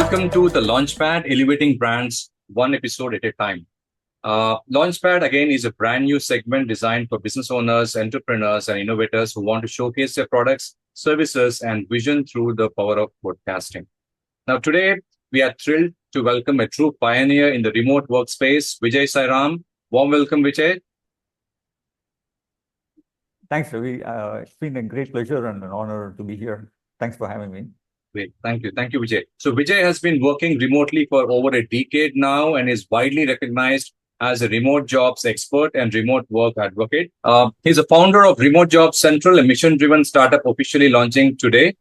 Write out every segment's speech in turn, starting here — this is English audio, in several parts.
welcome to the Launchpad, elevating brands one episode at a time. Launchpad, again, is a brand new segment designed for business owners, entrepreneurs, and innovators who want to showcase their products, services, and vision through the power of podcasting. Now, today, we are thrilled to welcome a true pioneer in the remote workspace, Vijay Sairam. Warm welcome, Vijay. Thanks, Ravi. It's been a great pleasure and an honor to be here. Thanks for having me. Great. Thank you. Thank you, Vijay. So Vijay has been working remotely for over a decade now and is widely recognized as a remote jobs expert and remote work advocate. He's a founder of Remote Jobs Central, a mission-driven startup officially launching today,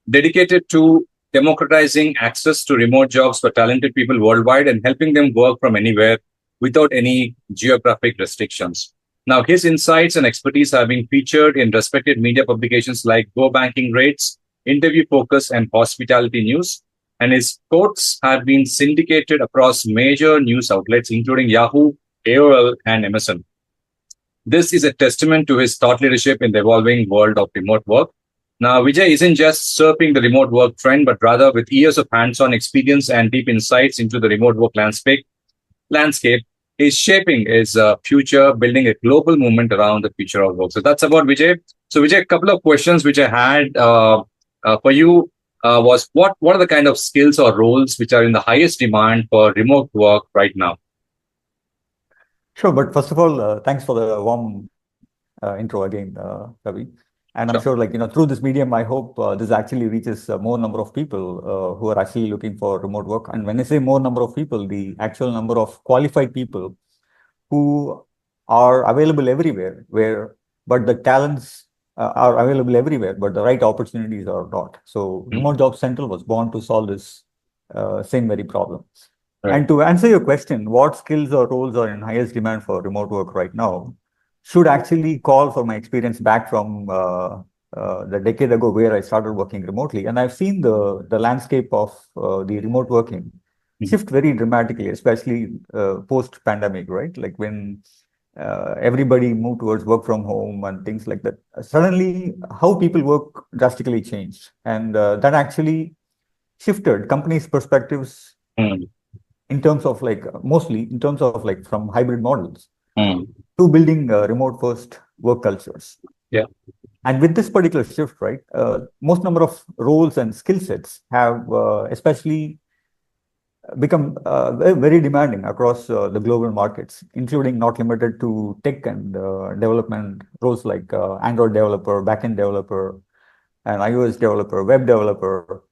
dedicated to democratizing access to remote jobs for talented people worldwide and helping them work from anywhere without any geographic restrictions. Now, his insights and expertise have been featured in respected media publications like Go Banking Rates, Interview Focus, and Hospitality News. And his quotes have been syndicated across major news outlets, including Yahoo, AOL, and Amazon. This is a testament to his thought leadership in the evolving world of remote work. Now, Vijay isn't just surfing the remote work trend, but rather with years of hands-on experience and deep insights into the remote work landscape, is shaping his future, building a global movement around the future of work. So that's about Vijay. So Vijay, a couple of questions which I had for you was what are the kind of skills or roles which are in the highest demand for remote work right now? Sure, but first of all, thanks for the warm intro again, Ravi. And I'm sure, through this medium, I hope this actually reaches more number of people who are actually looking for remote work. And when I say more number of people, the actual number of qualified people who are available everywhere, but the talents are available everywhere, but the right opportunities are not. So Remote Jobs Central was born to solve this same very problem. Right. And to answer your question, what skills or roles are in highest demand for remote work right now, should actually call for my experience back from the decade ago where I started working remotely. And I've seen the landscape of the remote working shift very dramatically, especially post-pandemic, right? Like when everybody moved towards work from home and things like that. Suddenly, how people work drastically changed. And that actually shifted companies' perspectives in terms of mostly in terms of from hybrid models to building remote first work cultures. Yeah. And with this particular shift, right, most number of roles and skill sets have especially become very demanding across the global markets, including not limited to tech and development roles like Android developer, backend developer, and iOS developer, web developer,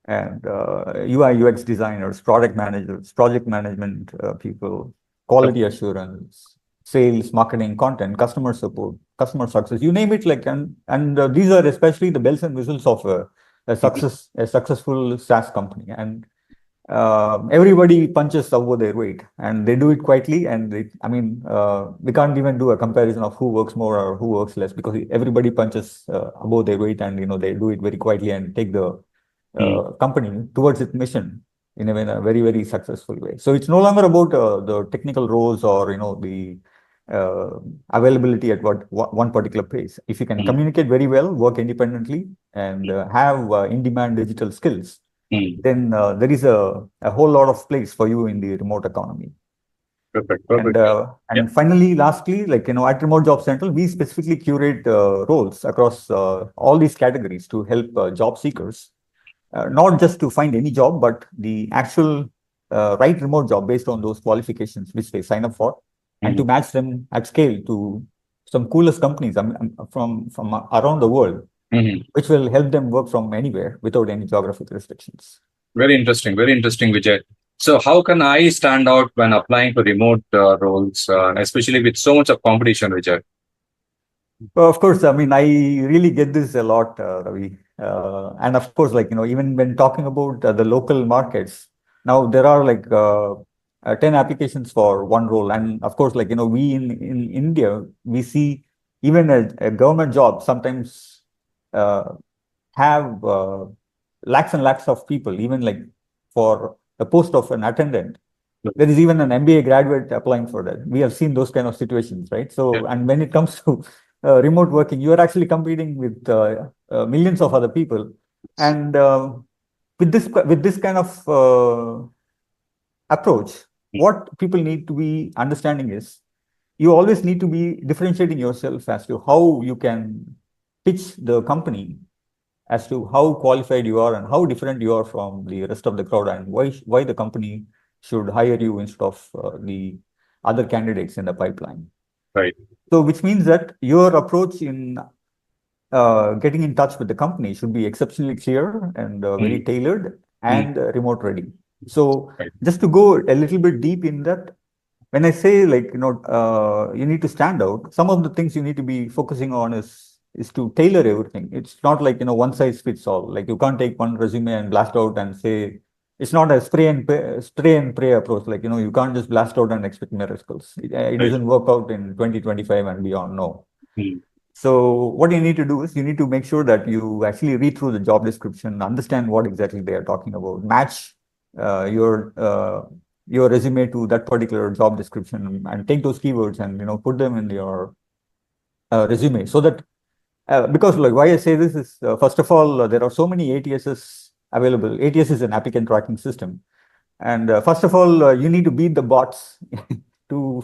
and UI UX designers, product managers, project management people, quality assurance, sales, marketing, content, customer support, customer success, you name it. And these are especially the bells and whistles of a successful SaaS company. And everybody punches above their weight, and they do it quietly. And we can't even do a comparison of who works more or who works less, because everybody punches above their weight, and they do it very quietly and take the company towards its mission in a very, very successful way. So it's no longer about the technical roles or the availability at one particular pace. If you can communicate very well, work independently, and have in-demand digital skills, then there is a whole lot of place for you in the remote economy. Perfect. And finally, lastly, at Remote Job Central, we specifically curate roles across all these categories to help job seekers, not just to find any job, but the actual right remote job based on those qualifications which they sign up for, and to match them at scale to some coolest companies from around the world, which will help them work from anywhere without any geographic restrictions. Very interesting, Vijay. So how can I stand out when applying for remote roles, especially with so much of competition, Vijay? Well, of course, I really get this a lot, Ravi. And of course, even when talking about the local markets, now there are 10 applications for one role. And of course, we in India, we see even a government job sometimes have lakhs and lakhs of people, even for the post of an attendant. There is even an MBA graduate applying for that. We have seen those kind of situations, right? So, and when it comes to remote working, you are actually competing with millions of other people. And with this kind of approach, mm, what people need to be understanding is you always need to be differentiating yourself as to how you can pitch the company as to how qualified you are and how different you are from the rest of the crowd, and why the company should hire you instead of the other candidates in the pipeline. right. So, which means that your approach in getting in touch with the company should be exceptionally clear and very Mm, tailored mm, and remote ready. So, right. just to go a little bit deep in that, when I say like you need to stand out, some of the things you need to be focusing on is to tailor everything. It's not like one size fits all. Like you can't take one resume and blast out and say it's not a spray and pray approach. Like you can't just blast out and expect miracles. It Right. doesn't work out in 2025 and beyond. No. Mm, So what you need to do is you need to make sure that you actually read through the job description, understand what exactly they are talking about, match uh, your uh, your resume to that particular job description, and take those keywords and put them in your resume, so that because like why I say this is first of all there are so many ATSs available. ATS is an applicant tracking system, and first of all you need to beat the bots to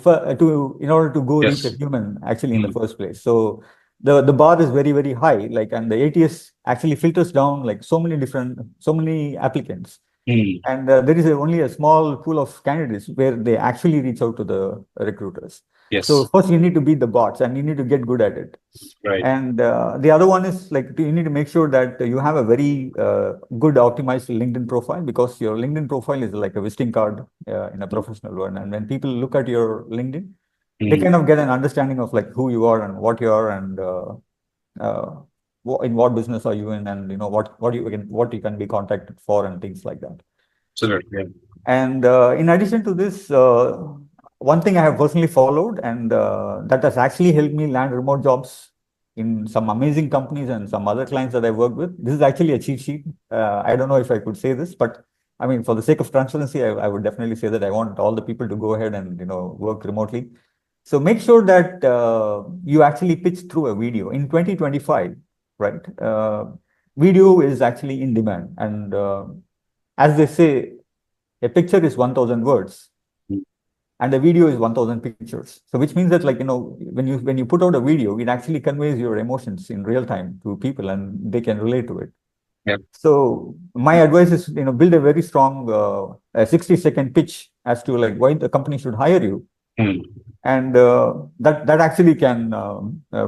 in order to go reach a yes. human actually in the Mm, first place. So the bar is very very high, like, and the ATS actually filters down like so many applicants, mm, and there is only a small pool of candidates where they actually reach out to the recruiters. So yes. first you need to beat the bots and you need to get good at it. Right. And the other one is like you need to make sure that you have a very good optimized LinkedIn profile, because your LinkedIn profile is like a visiting card in a professional one. And when people look at your LinkedIn, they Mm, kind of get an understanding of like who you are and what you are, and uh, in what business are you in, and what you can be contacted for and things like that. absolutely. Yeah. And in addition to this, one thing I have personally followed, and that has actually helped me land remote jobs in some amazing companies and some other clients that I work with. This is actually a cheat sheet. I don't know if I could say this, but I mean, for the sake of transparency, I would definitely say that I want all the people to go ahead and work remotely. So make sure that you actually pitch through a video in 2025, right? Video is actually in demand, and as they say, a picture is 1,000 words Mm, and a video is 1,000 pictures. So which means that like, when you put out a video, it actually conveys your emotions in real time to people and they can relate to it. yeah. So my advice is, build a very strong 60-second pitch as to like why the company should hire you. Mm, And that actually can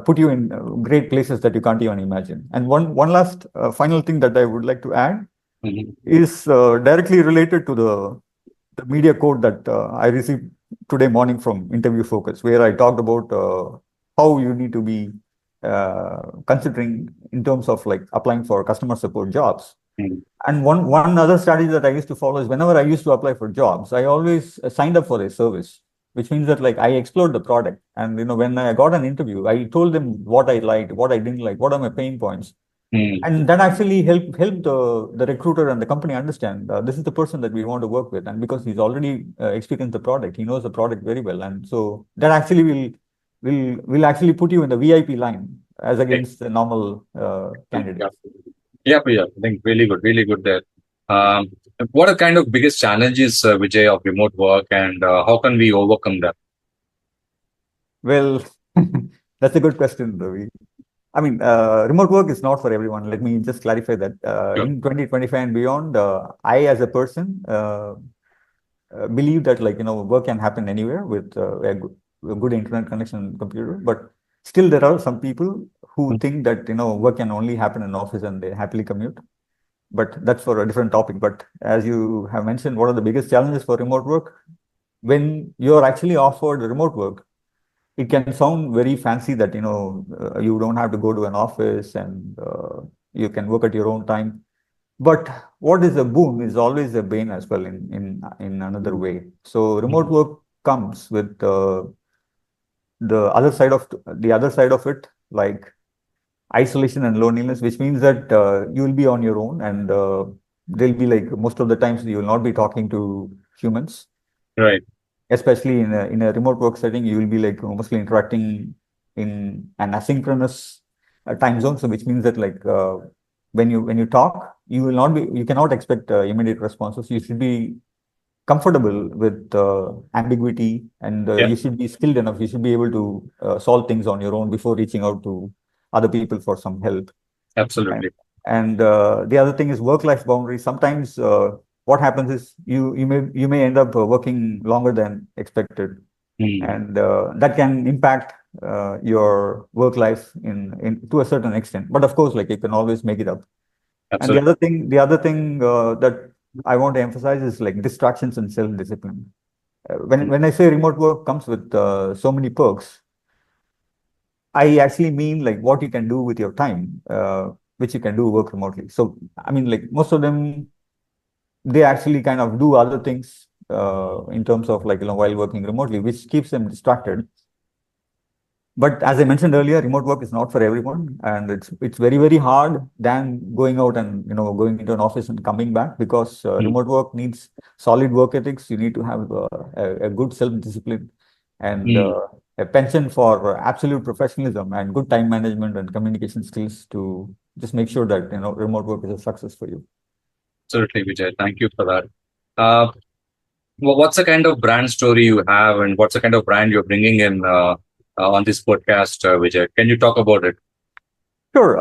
put you in great places that you can't even imagine. And one last final thing that I would like to add mhm, is directly related to the media code that I received today morning from Interview Focus, where I talked about how you need to be considering in terms of like applying for customer support jobs. mm, And one other strategy that I used to follow is whenever I used to apply for jobs, I always signed up for a service, which means that like I explored the product. And when I got an interview, I told them what I liked, what I didn't like, what are my pain points, mm, and that actually helped the recruiter and the company understand this is the person that we want to work with. And because he's already experienced the product, he knows the product very well, and so that actually will actually put you in the VIP line as right. against the normal Yeah. candidates. Yeah, yeah. I think really good there. Um, what are kind of biggest challenges, Vijay, of remote work, and how can we overcome that? Well, that's a good question, Ravi. I mean, remote work is not for everyone. Let me just clarify that. Sure. In 2025 and beyond, I, as a person, believe that like work can happen anywhere with a good internet connection and computer. But still, there are some people who Mm, think that work can only happen in office and they happily commute. But that's for a different topic. But as you have mentioned, what are the biggest challenges for remote work? When you're actually offered remote work, it can sound very fancy that you don't have to go to an office, and you can work at your own time. But what is a boon is always a bane as well in another mm, way. So remote mm, work comes with the other side of it, like isolation and loneliness, which means that you will be on your own, and there'll be like most of the times you will not be talking to humans, right. especially in a remote work setting. You will be like mostly interacting in an asynchronous time zone. So which means that like when you talk, you cannot expect immediate responses. You should be comfortable with ambiguity, and Yeah, you should be skilled enough. You should be able to solve things on your own before reaching out to other people for some help. And, absolutely. and the other thing is work-life boundaries. Sometimes what happens is you may end up working longer than expected, Mm, and that can impact your work life in to a certain extent. But of course, like you can always make it up. And absolutely. the other thing that I want to emphasize is like distractions and self-discipline. Mm, When I say remote work comes with so many perks, I actually mean like what you can do with your time, which you can do work remotely. So I mean, like most of them, they actually kind of do other things in terms of like while working remotely, which keeps them distracted. But as I mentioned earlier, remote work is not for everyone, and it's very very hard than going out and going into an office and coming back, because mm, remote work needs solid work ethics. You need to have a good self discipline, and mm. a penchant for absolute professionalism and good time management and communication skills to just make sure that remote work is a success for you. Absolutely, Vijay. Thank you for that. Uh, what's the kind of brand story you have, and what's the kind of brand you're bringing in on this podcast, Vijay? Can you talk about it? Sure.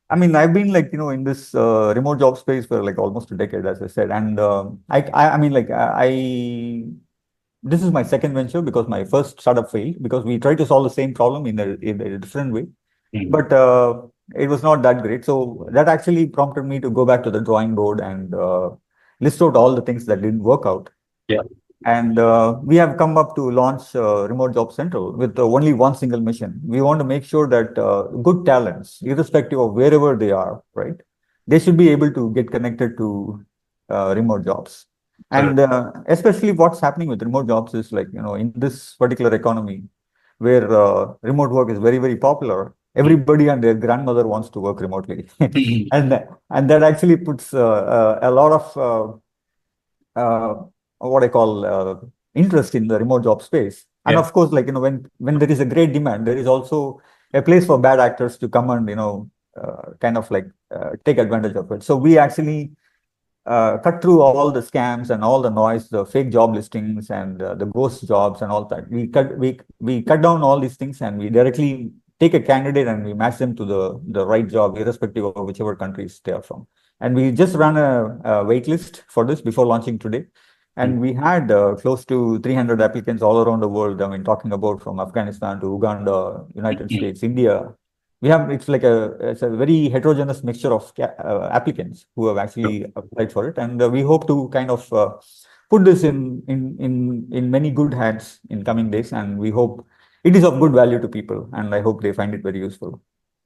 I mean, I've been like, in this remote job space for like almost a decade, as I said. And I mean, like, this is my second venture because my first startup failed because we tried to solve the same problem in a different way. Mm, But it was not that great. So that actually prompted me to go back to the drawing board and list out all the things that didn't work out. yeah, And we have come up to launch Remote Job Central with only one single mission. We want to make sure that good talents, irrespective of wherever they are, right, they should be able to get connected to remote jobs. And correct. especially what's happening with remote jobs is like, in this particular economy where remote work is very, very popular, Mm, everybody and their grandmother wants to work remotely. mm, And that actually puts a lot of uh, what I call interest in the remote job space. And yeah, of course, like when there is a great demand, there is also a place for bad actors to come and kind of like take advantage of it. So we actually cut through all the scams and all the noise, the fake job listings and the ghost jobs and all that. We cut down all these things, and we directly take a candidate and we match them to the right job, irrespective of whichever countries they are from. And we just ran a wait list for this before launching today. mm, And we had close to 300 applicants all around the world. I mean, talking about from Afghanistan to Uganda, United mm. States, India. It's a very heterogeneous mixture of applicants who have Sure. actually applied for it, and we hope to kind of put this in many good hands in coming days, and we hope it is of good value to people, and I hope they find it very useful.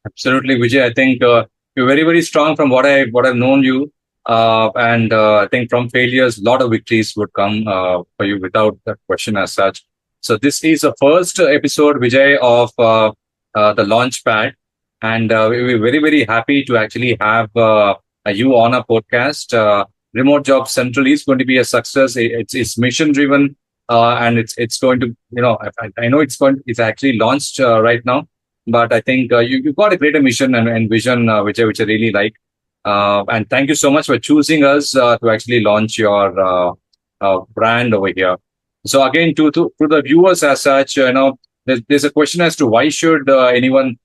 Absolutely, Vijay. I think you're very, very strong from what I've known you, and I think from failures, a lot of victories would come for you without that question as such. So this is the first episode, Vijay, of the Launchpad, and we're very, very happy to actually have you on our podcast. Remote Job Central is going to be a success. It's mission driven, and it's going to I know it's actually launched right now, but I think you've got a greater mission and vision, which I really like. And thank you so much for choosing us to actually launch your brand over here. So again, to the viewers as such, there's a question as to why should anyone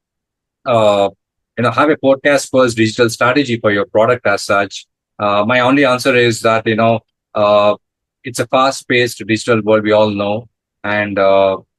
uh, have a podcast first digital strategy for your product as such. My only answer is that uh, it's a fast paced digital world, we all know, and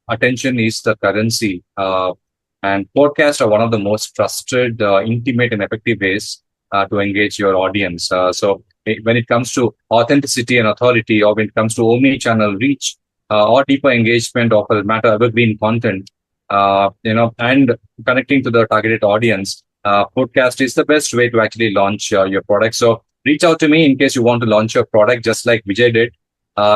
attention is the currency. And podcasts are one of the most trusted, intimate, and effective ways to engage your audience. When it comes to authenticity and authority, or when it comes to omni-channel reach, or deeper engagement of a matter evergreen content, and connecting to the targeted audience, podcast is the best way to actually launch your product. So reach out to me in case you want to launch your product, just like Vijay did.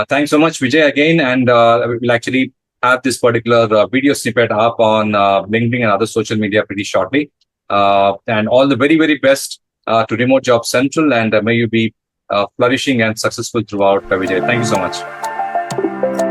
Thanks so much, Vijay, again, and we'll actually have this particular video snippet up on LinkedIn and other social media pretty shortly. And all the very, very best to Remote Job Central, and may you be flourishing and successful throughout, Vijay. Thank you so much.